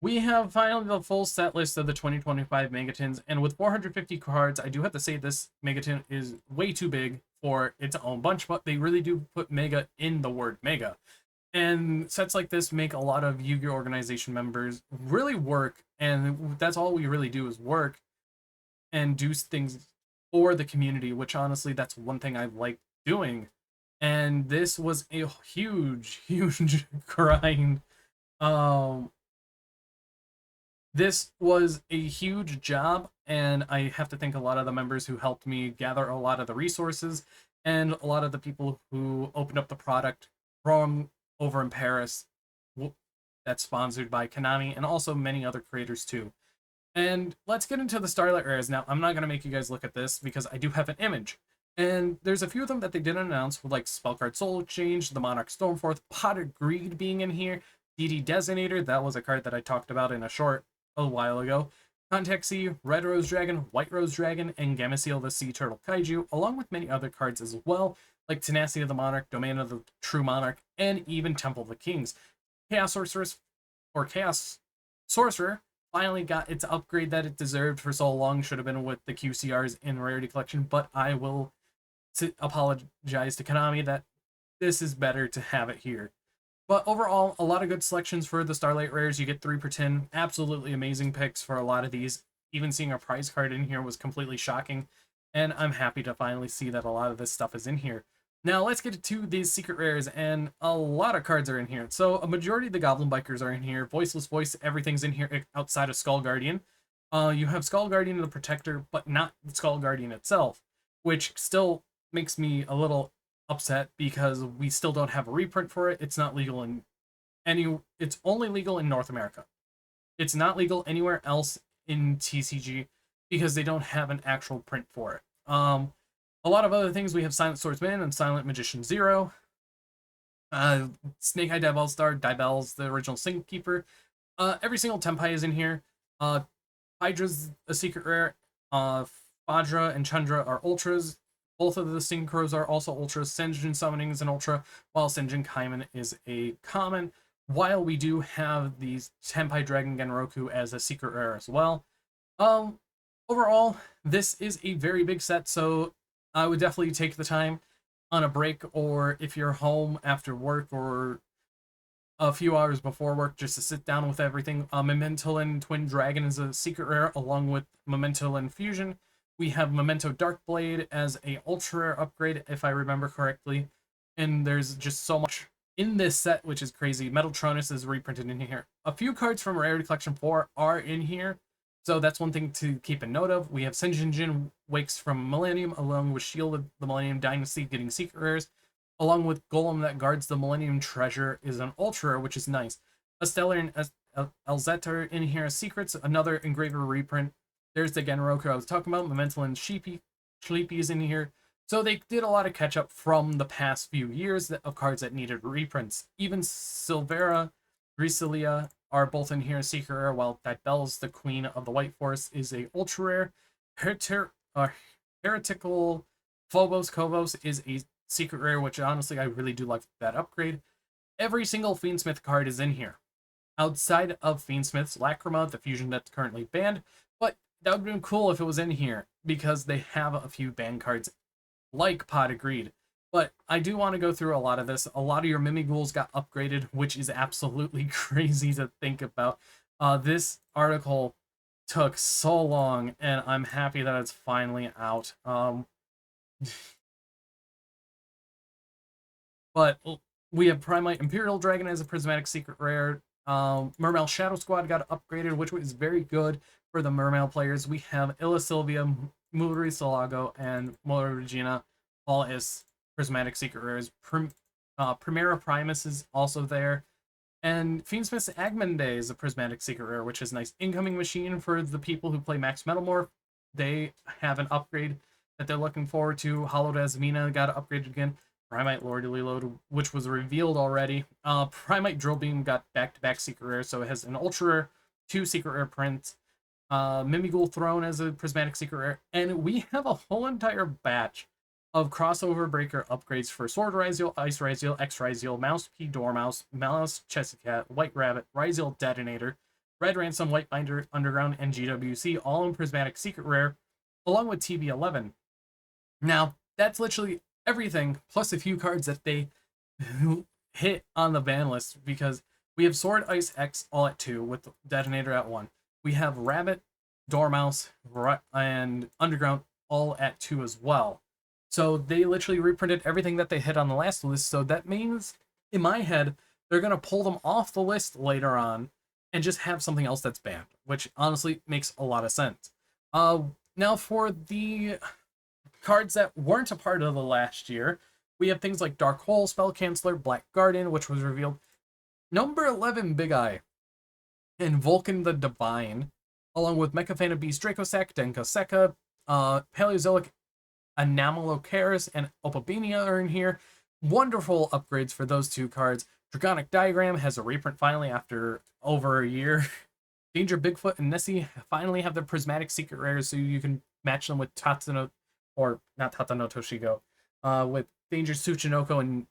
We have finally the full set list of the 2025 Megatins, and with 450 cards, I do have to say this Megatin is way too big for its own bunch, but they really do put Mega in the word Mega. And sets like this make a lot of Yu-Gi-Oh! Organization members really work, and that's all we really do is work and do things for the community, which honestly, that's one thing I like doing. And this was a huge, huge grind. Um, this was a huge job, and I have to thank a lot of the members who helped me gather a lot of the resources and a lot of the people who opened up the product from over in Paris that's sponsored by Konami and also many other creators too. And let's get into the Starlight Rares. Now, I'm not going to make you guys look at this because I do have an image. And there's a few of them that they didn't announce, like Spellcard Soul Exchange, the Monarch Stormforth, Pot of Greed being in here, DD Designator, that was a card that I talked about in a short a while ago, Contact Sea, Red Rose Dragon, White Rose Dragon, and Gameciel the Sea Turtle Kaiju, along with many other cards as well, like Tenacity of the Monarch, Domain of the True Monarch, and even Temple of the Kings. Chaos Sorceress, or Chaos Sorcerer, finally got its upgrade that it deserved for so long. Should have been with the QCRs in Rarity Collection, but I will apologize to Konami that this is better to have it here. But overall, a lot of good selections for the Starlight Rares. You get 3 per 10. Absolutely amazing picks for a lot of these. Even seeing a prize card in here was completely shocking. And I'm happy to finally see that a lot of this stuff is in here. Now, let's get to these secret rares, and a lot of cards are in here. So, a majority of the Goblin Bikers are in here. Voiceless Voice, everything's in here outside of Skull Guardian. You have Skull Guardian and the Protector, but not Skull Guardian itself, which still makes me a little upset because we still don't have a reprint for it. It's not legal in it's only legal in North America. It's not legal anywhere else in TCG because they don't have an actual print for it. A lot of other things, we have Silent Swordsman and Silent Magician Zero. Snake Eye Dive All-Star, Dibel's the original Sync Keeper. Every single Tenpai is in here. Hydra's a secret rare. Fadra and Chandra are ultras. Both of the Synchros are also ultras. Senjin Summoning is an ultra, while Senjin Kaiman is a common. While we do have these Tenpai Dragon Genroku as a secret rare as well. Overall, this is a very big set, so I would definitely take the time on a break, or if you're home after work or a few hours before work, just to sit down with everything. Mementolan Twin Dragon is a secret rare, along with Mementolan Fusion. We have Memento Darkblade as a ultra rare upgrade, if I remember correctly. And there's just so much in this set, which is crazy. Metaltronus is reprinted in here. A few cards from Rarity Collection 4 are in here, so that's one thing to keep a note of. We have Senjin Jin Wakes from Millennium, along with Shield of the Millennium Dynasty getting secret rares, along with Golem that guards the Millennium Treasure is an ultra rare, which is nice. A Stellar and Elzetter in here as secrets, another Engraver reprint. There's the Genroku I was talking about. Memental and Sleepy is in here. So they did a lot of catch up from the past few years of cards that needed reprints. Even Silvera, Grisilia are both in here, secret rare, while that Belle's the Queen of the White Force is a ultra rare. Heretical Phobos Kovos is a secret rare, which honestly I really do like that upgrade. Every single Fiendsmith card is in here. Outside of Fiendsmith's Lacrima, the fusion that's currently banned, but that would have been cool if it was in here, because they have a few banned cards like Pot of Greed. But I do want to go through a lot of this. A lot of your Mimighouls got upgraded, which is absolutely crazy to think about. This article took so long, and I'm happy that it's finally out. But we have Primite Imperial Dragon as a prismatic secret rare. Mermail Shadow Squad got upgraded, which was very good for the Mermail players. We have Illa Sylvia, Muri Salago, and Mora Regina, all as prismatic secret rares. Primera Primus is also there. And Fiendsmith's Agmande is a prismatic secret rare, which is nice. Incoming Machine for the people who play Max Metalmorph. They have an upgrade that they're looking forward to. Hollowed Asmina got upgraded again. Primite Lordly Load, which was revealed already. Primite Drill Beam got back-to-back secret rare, so it has an ultra rare, 2 secret rare prints. Mimighoul Throne as a prismatic secret rare, and we have a whole entire batch of crossover breaker upgrades for Sword Ryziel, Ice Ryziel, X Ryziel, Mouse P Dormouse, Mouse Chessicat, White Rabbit, Ryziel Detonator, Red Ransom, White Binder, Underground, and GWC, all in Prismatic Secret Rare, along with TB11. Now, that's literally everything, plus a few cards that they hit on the ban list, because we have Sword Ice X all at 2 with Detonator at 1. We have Rabbit, Dormouse, and Underground all at 2 as well. So they literally reprinted everything that they hit on the last list, so that means, in my head, they're going to pull them off the list later on and just have something else that's banned, which honestly makes a lot of sense. Now for the cards that weren't a part of the last year, we have things like Dark Hole, Spell Canceller, Black Garden, which was revealed. Number 11, Big Eye, and Vulcan the Divine, along with Mecha Beast, Dracossack, Denkoseka, Paleozoic, Anomalocaris, and Opabenia are in here. Wonderful upgrades for those two cards. Dragonic Diagram has a reprint finally after over a year. Danger Bigfoot and Nessie finally have their Prismatic Secret Rares, so you can match them with Tatsuno, or not Tatano Toshigo, with Danger Tsuchinoko and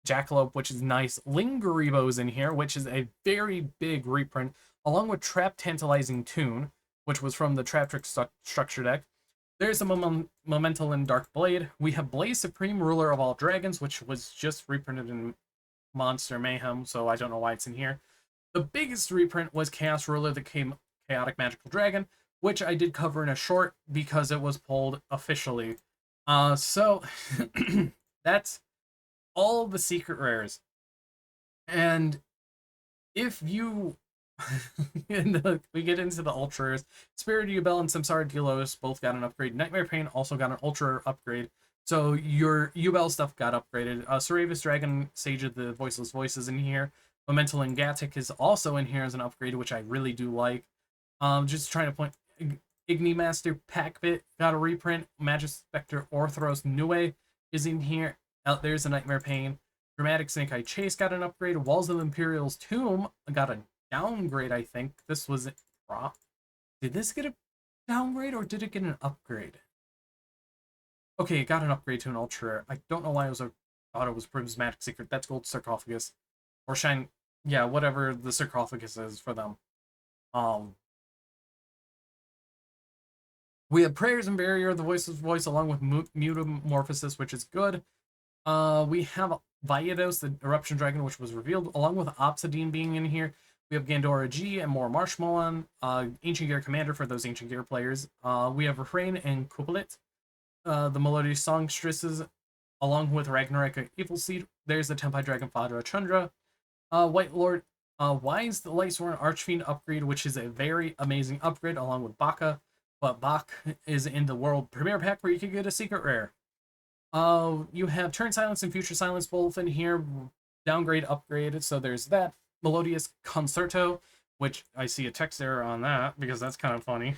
Jackalope, which is nice. Lingeribo's in here, which is a very big reprint, along with Trap Tantalizing Tune, which was from the Trap Trick structure deck. There's a Momental and Dark Blade. We have Blaze Supreme, Ruler of All Dragons, which was just reprinted in Monster Mayhem, so I don't know why it's in here. The biggest reprint was Chaos Ruler, the Chaotic Magical Dragon, which I did cover in a short because it was pulled officially. So that's all the secret rares. And if you we get into the ultra rares, Spirit Ubel and Samsara Delos both got an upgrade. Nightmare Pain also got an ultra upgrade. So your Ubel stuff got upgraded. Seravis Dragon, Sage of the Voiceless Voices in here. Momental and Gatic is also in here as an upgrade, which I really do like. Just trying to point, Ignimaster Packbit got a reprint. Magic Spectre Orthros Nue is in here. Out there's a Nightmare Pain. Dramatic Snake Eye Chase got an upgrade. Walls of Imperial's Tomb got a downgrade, I think. This was did this get a downgrade or did it get an upgrade? Okay, it got an upgrade to an ultra rare. I don't know why thought it was Prismatic Secret. That's Gold Sarcophagus. Or Shine, yeah, whatever the sarcophagus is for them. We have Prayers and Barrier, the Voiceless Voice, along with Mutamorphosis, which is good. We have Vallados, the Eruption Dragon, which was revealed, along with Obsidian being in here. We have Gandora G and more Marshmallow, Ancient Gear Commander for those Ancient Gear players. We have Refrain and Kubelit, the Melodious Songstresses, along with Ragnarok Evil Seed. There's the Tempai Dragon Fadra Chandra. White Lord, Wise the Lightsworn Archfiend upgrade, which is a very amazing upgrade, along with Baka. But Bak is in the World Premiere Pack where you can get a secret rare. You have Turn Silence and Future Silence both in here. Downgrade, upgrade, so there's that. Melodious Concerto, which I see a text error on that because that's kind of funny.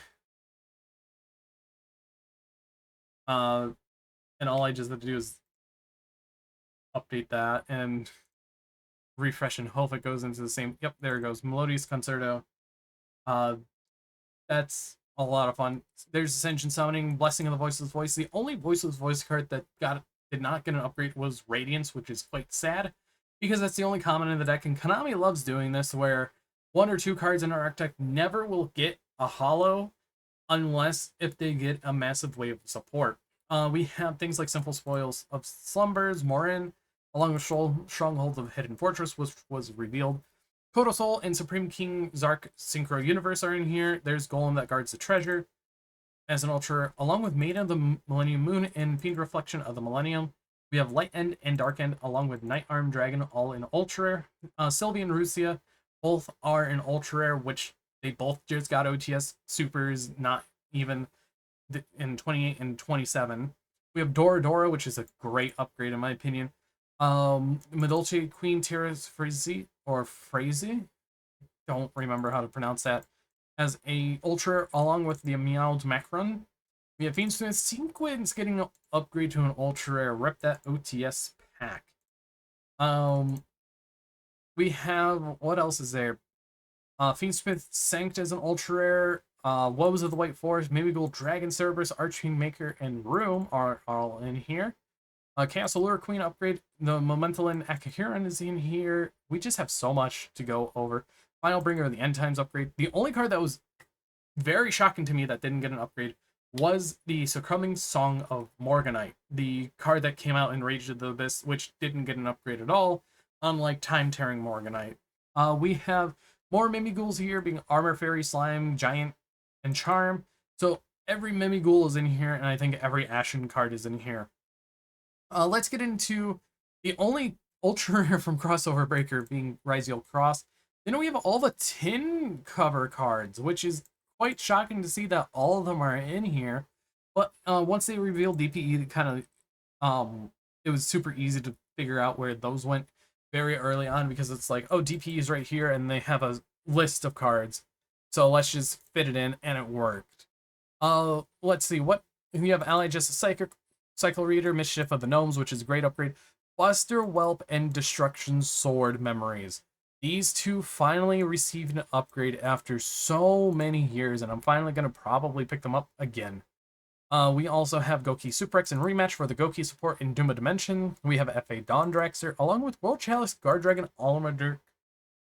And all I just have to do is update that and refresh and hope it goes into the same. Yep, there it goes. Melodious Concerto. That's a lot of fun. There's Ascension Summoning, Blessing of the Voiceless Voice. The only Voiceless Voice card that did not get an upgrade was Radiance, which is quite sad because that's the only common in the deck, and Konami loves doing this where 1 or 2 cards in our arc deck never will get a holo unless if they get a massive wave of support. We have things like Simple Spoils of Slumbers, Morin, along with Stronghold of Hidden Fortress, which was revealed. Kodo Soul and Supreme King Zark Synchro Universe are in here. There's Golem that guards the treasure as an ultra, along with Maiden of the Millennium Moon and Fiend Reflection of the Millennium. We have Light End and Dark End, along with Night Arm Dragon, all in ultra rare. Sylvie and Rusia both are in ultra rare, which they both just got OTS supers, not even in 28 and 27. We have Dora Dora, which is a great upgrade in my opinion. Medolce Queen Terra's Frazee, or Frazee, don't remember how to pronounce that, as a ultra, along with the Meowed Macron. We have Fiendsmith Sequence getting an upgrade to an ultra rare. Rep that OTS pack. We have, what else is there? Fiendsmith Sanct as an ultra rare. Woes of the White Forest, Maybe Gold Dragon Cerberus, Archfiend Maker, and Room are all in here. Chaos Allure Queen upgrade, the Momental and Akahiran is in here. We just have so much to go over. Final Bringer of the End Times upgrade. The only card that was very shocking to me that didn't get an upgrade was the Succumbing Song of Morganite, the card that came out in Rage of the Abyss, which didn't get an upgrade at all, unlike Time Tearing Morganite. We have more Mimigools here, being Armor Fairy, Slime, Giant, and Charm. So every Mimighoul is in here, and I think every Ashen card is in here. Let's get into the only ultra rare from Crossover Breaker being Ryziel Cross. Then we have all the tin cover cards, which is quite shocking to see that all of them are in here. But once they revealed DPE, it was super easy to figure out where those went very early on, because it's like, oh, DPE is right here, and they have a list of cards. So let's just fit it in, and it worked. Let's see, what we have: Allied Justice Cycle Reader, Mischief of the Gnomes, which is a great upgrade, Buster Whelp, and Destruction Sword Memories. These two finally received an upgrade after so many years, and I'm finally going to probably pick them up again. We also have Goki Super X and Rematch for the Goki support in Doom of Dimension. We have FA Dawn Draxer, along with World Chalice, Guard Dragon, Almadir.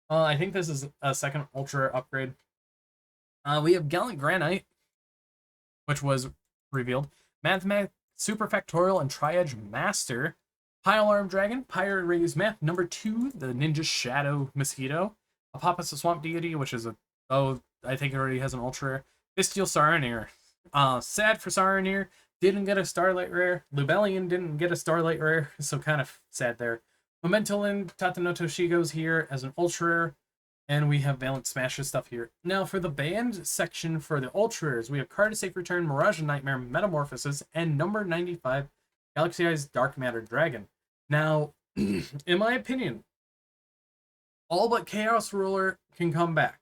I think this is a second Ultra upgrade. We have Gallant Granite, which was revealed, Mathematic Super Factorial, and Tri-Edge Master. Pile Arm Dragon, Pirate Rays Math number 2, the Ninja Shadow Mosquito. Apophis the Swamp Deity, which is I think it already has an Ultra Rare. Bestial Saronir. Sad for Saronir, didn't get a Starlight Rare. Lubellion didn't get a Starlight Rare, so kind of sad there. Momentolin Tatanoto Shigo's here as an Ultra Rare, and we have Valent Smashes stuff here. Now, for the banned section for the Ultra Rares, we have Card of Safe Return, Mirage of Nightmare, Metamorphosis, and number 95, Galaxy Eyes Dark Matter Dragon. Now, in my opinion, all but Chaos Ruler can come back.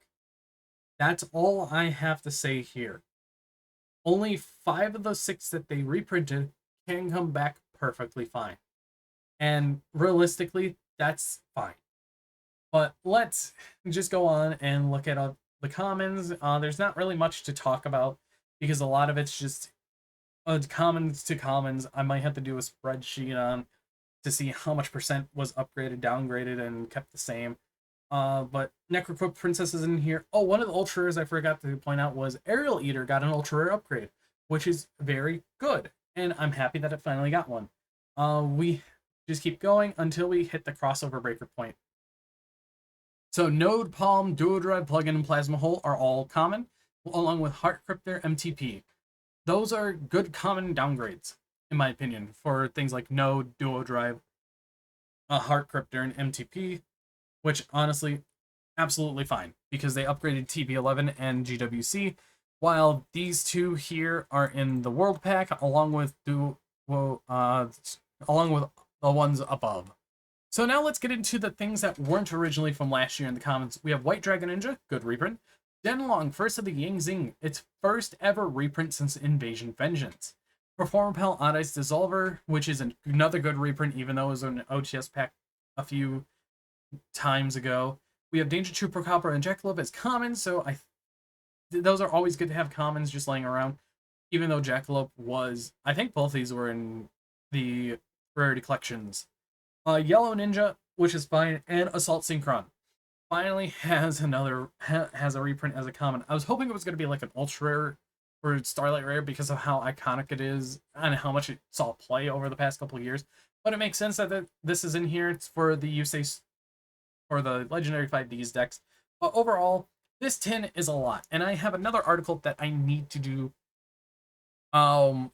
That's all I have to say here. Only 5 of the 6 that they reprinted can come back perfectly fine. And realistically, that's fine. But let's just go on and look at the commons. There's not really much to talk about, because a lot of it's just commons to commons. I might have to do a spreadsheet on to see how much percent was upgraded, downgraded, and kept the same. But Necrocook Princess is in here. Oh, one of the Ultra Rares I forgot to point out was Aerial Eater got an Ultra Rare upgrade, which is very good, and I'm happy that it finally got one. We just keep going until we hit the Crossover Breaker point. So Node, Palm, Duodrive, Plugin, and Plasma Hole are all common, along with Heart Cryptor, MTP. Those are good common downgrades, in my opinion, for things like Node, Duodrive, Heart Cryptor, and MTP, which honestly, absolutely fine, because they upgraded TB11 and GWC, while these two here are in the World Pack, along with the ones above. So now let's get into the things that weren't originally from last year in the commons. We have White Dragon Ninja, good reprint. Denlong, First of the Yang Zing, its first ever reprint since Invasion Vengeance. Performapal Odd Ice Dissolver, which is another good reprint, even though it was an OTS pack a few times ago. We have Danger Trooper Copper and Jackalope as commons, so those are always good to have commons just laying around, even though Jackalope was, I think both these were in the rarity collections. Yellow Ninja, which is fine, and Assault Synchron finally has a reprint as a common. I was hoping it was going to be like an Ultra Rare or Starlight Rare because of how iconic it is and how much it saw play over the past couple of years, but it makes sense that this is in here. It's for the Yusei for the Legendary 5Ds decks. But overall, this tin is a lot, and I have another article that I need to do. The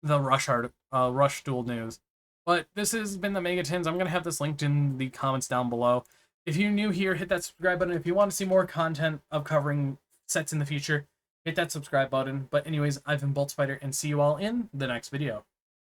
Rush Duel news. But this has been the Mega Tins. I'm going to have this linked in the comments down below. If you're new here, hit that subscribe button. If you want to see more content of covering sets in the future, hit that subscribe button. But anyways, I've been BoltSpider, and see you all in the next video.